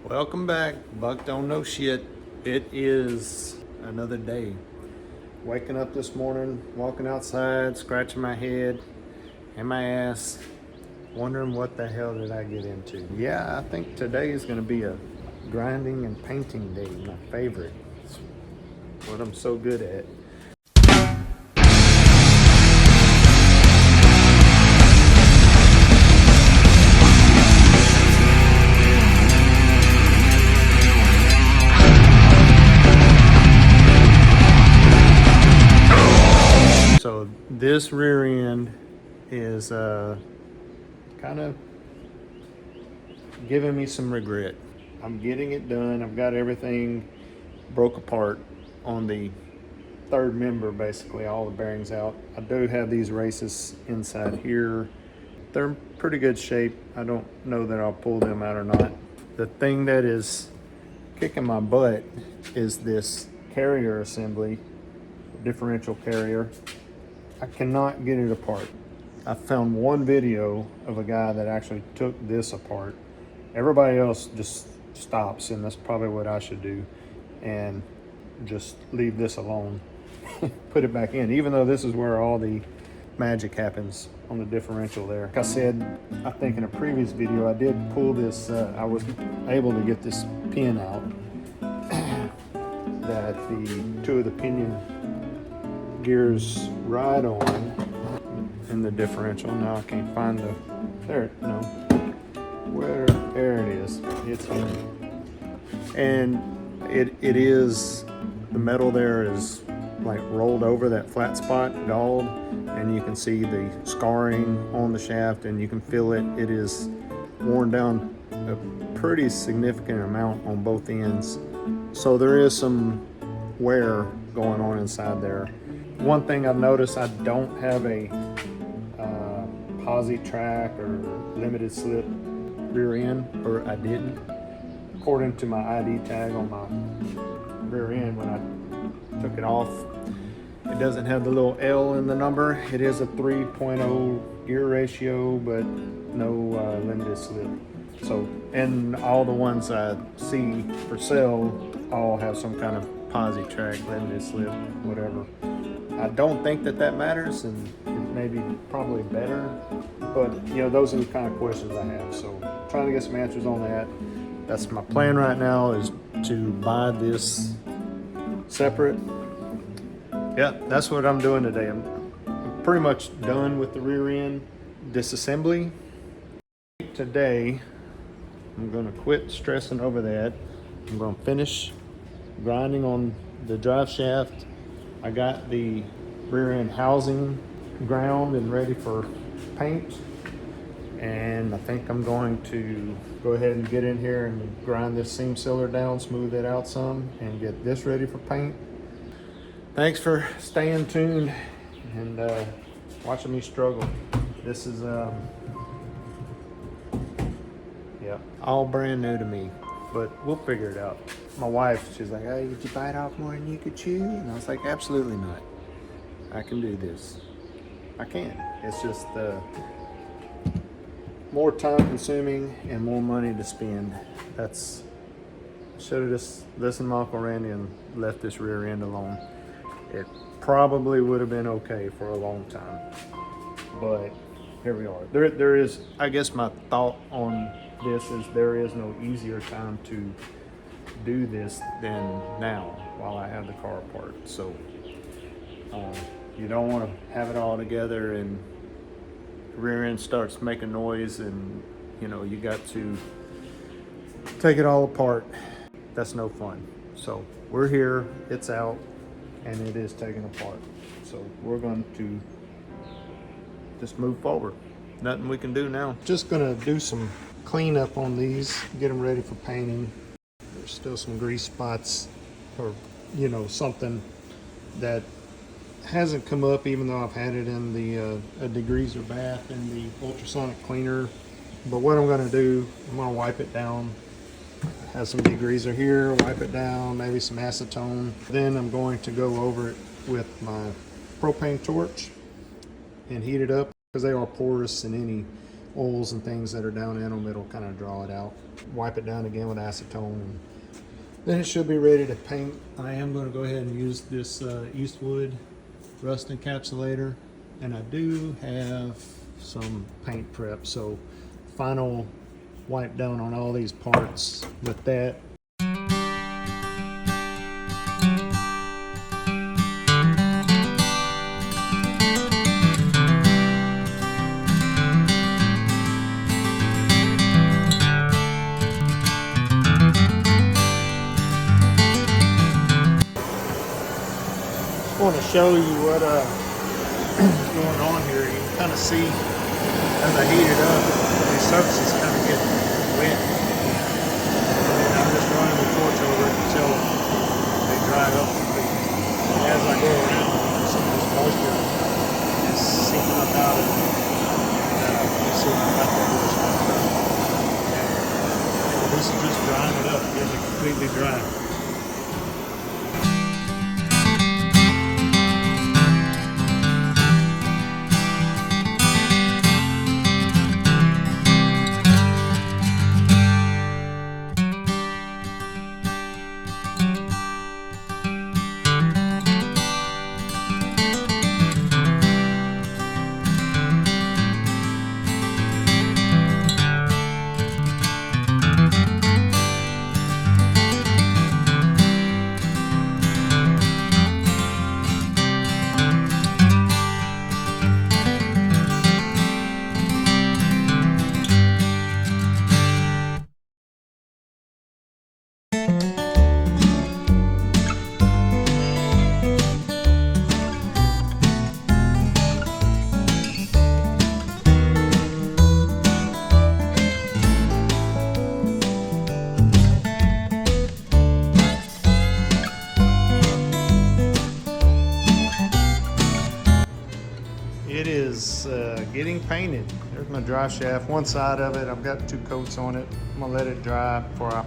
Welcome back. Buck don't know shit. It is another day. Waking up this morning, walking outside, scratching my head and my ass, wondering what the hell did I get into. Yeah, I think today is going to be a grinding and painting day, my favorite. It's what I'm so good at. So this rear end is kind of giving me some regret. I'm getting it done. I've got everything broke apart on the third member, basically all the bearings out. I do have these races inside here. They're in pretty good shape. I don't know that I'll pull them out or not. The thing that is kicking my butt is this carrier assembly, differential carrier. I cannot get it apart. I found one video of a guy that actually took this apart. Everybody else just stops, and that's probably what I should do, and just leave this alone. Put it back in, even though this is where all the magic happens on the differential there. Like I said, I think in a previous video, I did pull this, I was able to get this pin out that the two of the pinion gears ride on in the differential. Now I can't find the, there it is. It's here. And it is, the metal there is like rolled over that flat spot, galled, and you can see the scarring on the shaft and you can feel it. It is worn down a pretty significant amount on both ends. So there is some wear going on inside there. One thing I've noticed, I don't have a posi track or limited slip rear end, or I didn't. According to my ID tag on my rear end when I took it off, it doesn't have the little L in the number. It is a 3.0 gear ratio, but no limited slip. So, and all the ones I see for sale all have some kind of posi track, limited slip, whatever. I don't think that matters, and it may be probably better, but you know, those are the kind of questions I have. So trying to get some answers on that. That's my plan right now, is to buy this separate. Yeah, that's what I'm doing today. I'm pretty much done with the rear end disassembly. Today, I'm gonna quit stressing over that. I'm gonna finish grinding on the drive shaft. I got the rear end housing ground and ready for paint. And I think I'm going to go ahead and get in here and grind this seam sealer down, smooth it out some, and get this ready for paint. Thanks for staying tuned and watching me struggle. This is yeah, all brand new to me, but we'll figure it out. My wife, she's like, "Hey, did you bite off more than you could chew?" And I was like, "Absolutely not. I can do this. I can. It's just more time consuming and more money to spend." That's, should have just listened to Uncle Randy and left this rear end alone. It probably would have been okay for a long time, but here we are. There is, I guess my thought on this is, there is no easier time to do this than now while I have the car apart. So you don't want to have it all together and rear end starts making noise and you know you got to take it all apart. That's no fun. So we're here, it's out, and it is taken apart. So we're going to just move forward. Nothing we can do now. Just gonna do some cleanup on these, get them ready for painting. There's still some grease spots, or you know, something that hasn't come up even though I've had it in the a degreaser bath in the ultrasonic cleaner. But what I'm going to do, I'm going to wipe it down. Have some degreaser here, wipe it down, maybe some acetone. Then I'm going to go over it with my propane torch and heat it up, because they are porous in any oils and things that are down in them, it'll kind of draw it out. Wipe it down again with acetone, and then it should be ready to paint. I am going to go ahead and use this Eastwood Rust Encapsulator, and I do have some paint prep, so final wipe down on all these parts with that. I want to show you what is going on here. You can kind of see as I heat it up, the surfaces kind of get wet. And I'm just running the torch over it until they dry up. And as I go around, some of this moisture is seeping up out of it. You see my leftovers coming up. And this is just drying it up, getting it completely dry. It is getting painted. There's my drive shaft. One side of it, I've got 2 coats on it. I'm gonna let it dry before I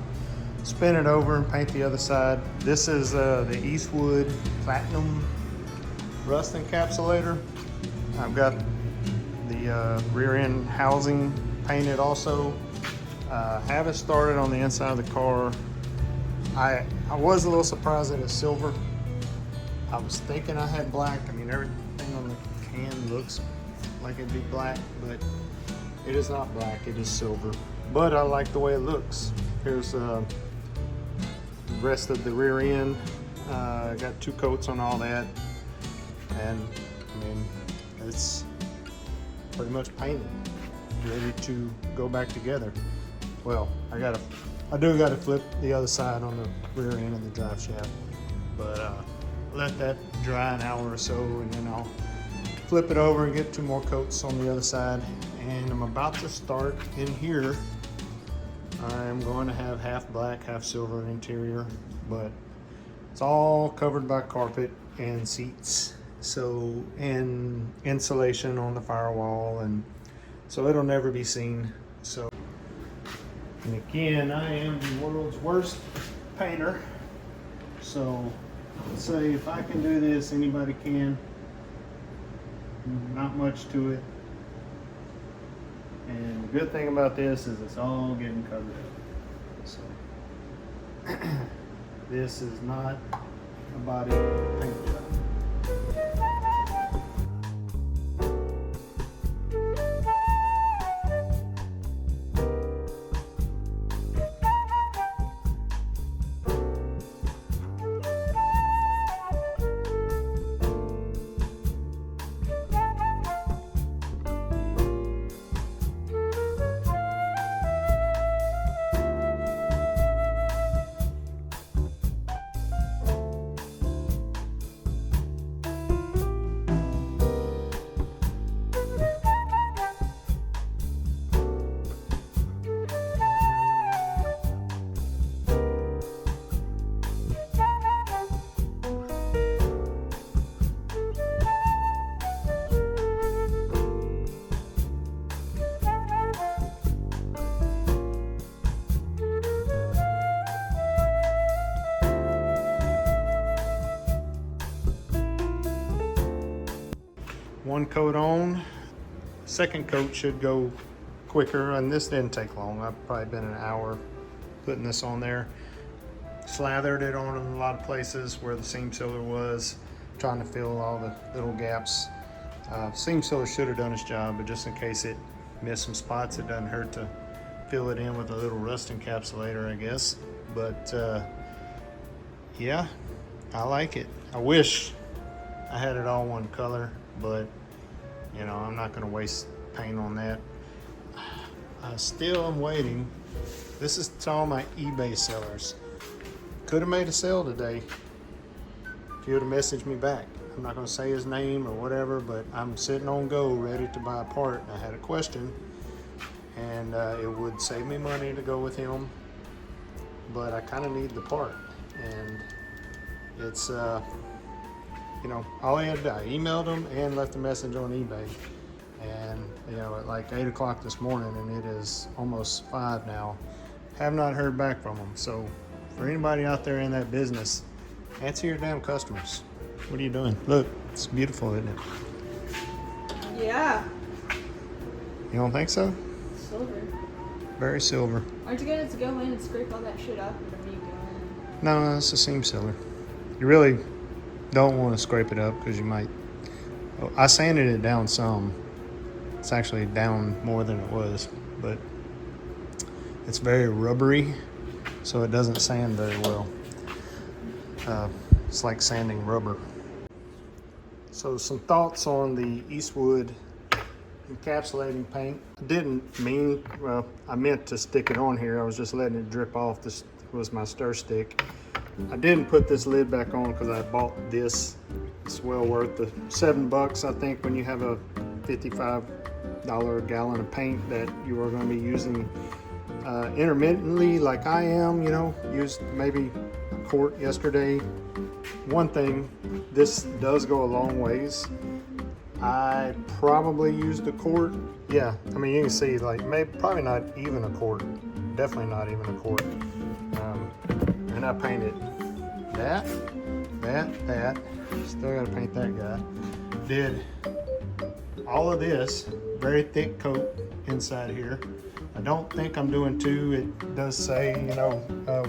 spin it over and paint the other side. This is the Eastwood Platinum Rust Encapsulator. I've got the rear end housing painted also. Haven't started on the inside of the car. I was a little surprised that it's silver. I was thinking I had black. I mean, everything on the can looks like it'd be black, but it is not black, it is silver. But I like the way it looks. Here's the rest of the rear end. I got 2 coats on all that, and I mean, it's pretty much painted, ready to go back together. Well, I do gotta flip the other side on the rear end of the drive shaft, but let that dry an hour or so, and then I'll flip it over and get 2 more coats on the other side. And I'm about to start in here. I'm going to have half black, half silver interior, but it's all covered by carpet and seats, so, and insulation on the firewall, and so it'll never be seen. So, and again, I am the world's worst painter, so let's say if I can do this, anybody can. Not much to it, and the good thing about this is it's all getting covered up. So this is not a body paint job. One coat on, second coat should go quicker, and this didn't take long. I've probably been an hour putting this on there. Slathered it on in a lot of places where the seam sealer was, trying to fill all the little gaps. Seam sealer should have done its job, but just in case it missed some spots, it doesn't hurt to fill it in with a little rust encapsulator, I guess. But yeah, I like it. I wish I had it all one color, but you know, I'm not going to waste paint on that. I still am waiting. This is to all my eBay sellers. Could have made a sale today if you would have messaged me back. I'm not going to say his name or whatever, but I'm sitting on go ready to buy a part. I had a question, and it would save me money to go with him, but I kind of need the part. And it's, you know, all I emailed him and left a message on eBay. And, you know, at like 8 o'clock this morning, and it is almost 5 now. Have not heard back from him. So for anybody out there in that business, answer your damn customers. What are you doing? Look, it's beautiful, isn't it? Yeah. You don't think so? Silver. Very silver. Aren't you going to go in and scrape all that shit up? Or are you going? No, it's a seam sealer. You really don't want to scrape it up because you might. Oh, I sanded it down some. It's actually down more than it was, but it's very rubbery, so it doesn't sand very well. It's like sanding rubber. So some thoughts on the Eastwood encapsulating paint. I didn't mean, well, I meant to stick it on here. I was just letting it drip off. This was my stir stick. I didn't put this lid back on because I bought this. It's well worth the $7, I think, when you have a $55 gallon of paint that you are going to be using intermittently, like I am. You know, used maybe a quart yesterday. One thing, this does go a long ways. I probably used a quart. Yeah, I mean, you can see, like, probably not even a quart. Definitely not even a quart. And I painted that. Still gotta paint that guy. Did all of this, very thick coat inside here. I don't think I'm doing 2. It does say, you know,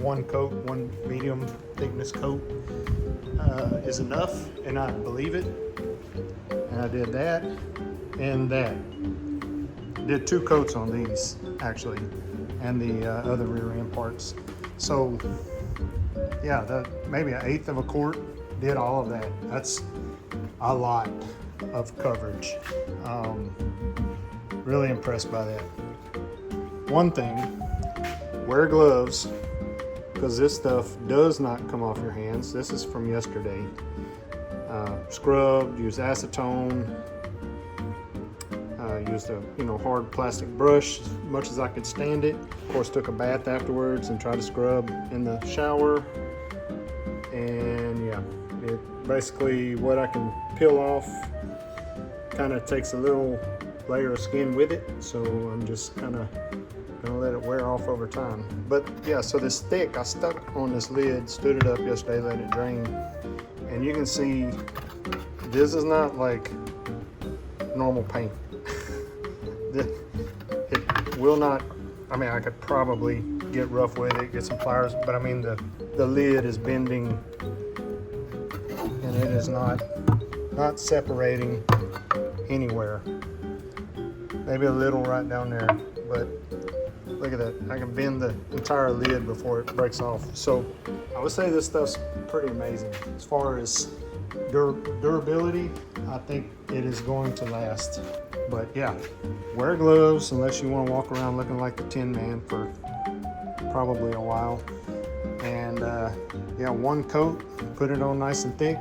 1 coat, 1 medium thickness coat is enough, and I believe it. And I did that and that. Did 2 coats on these, actually, and the other rear end parts. So yeah, maybe 1/8 of a quart did all of that. That's a lot of coverage. Really impressed by that. One thing, wear gloves, because this stuff does not come off your hands. This is from yesterday. Scrubbed, used acetone, used a hard plastic brush as much as I could stand it. Of course, took a bath afterwards and tried to scrub in the shower. And yeah, it basically, what I can peel off kind of takes a little layer of skin with it, so I'm just kind of gonna let it wear off over time. But yeah, so this thick, I stuck on this lid, stood it up yesterday, let it drain, and you can see this is not like normal paint. It will not, I mean, I could probably get rough with it, get some pliers, but I mean the lid is bending and it is not separating anywhere. Maybe a little right down there, but look at that. I can bend the entire lid before it breaks off. So I would say this stuff's pretty amazing. As far as durability, I think it is going to last. But yeah, wear gloves unless you want to walk around looking like the Tin Man for probably a while. And yeah, 1 coat, put it on nice and thick,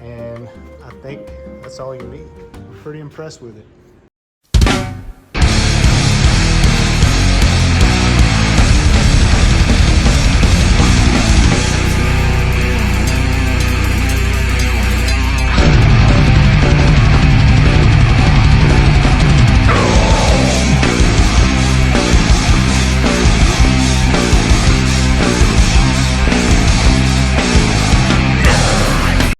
and I think that's all you need. I'm pretty impressed with it.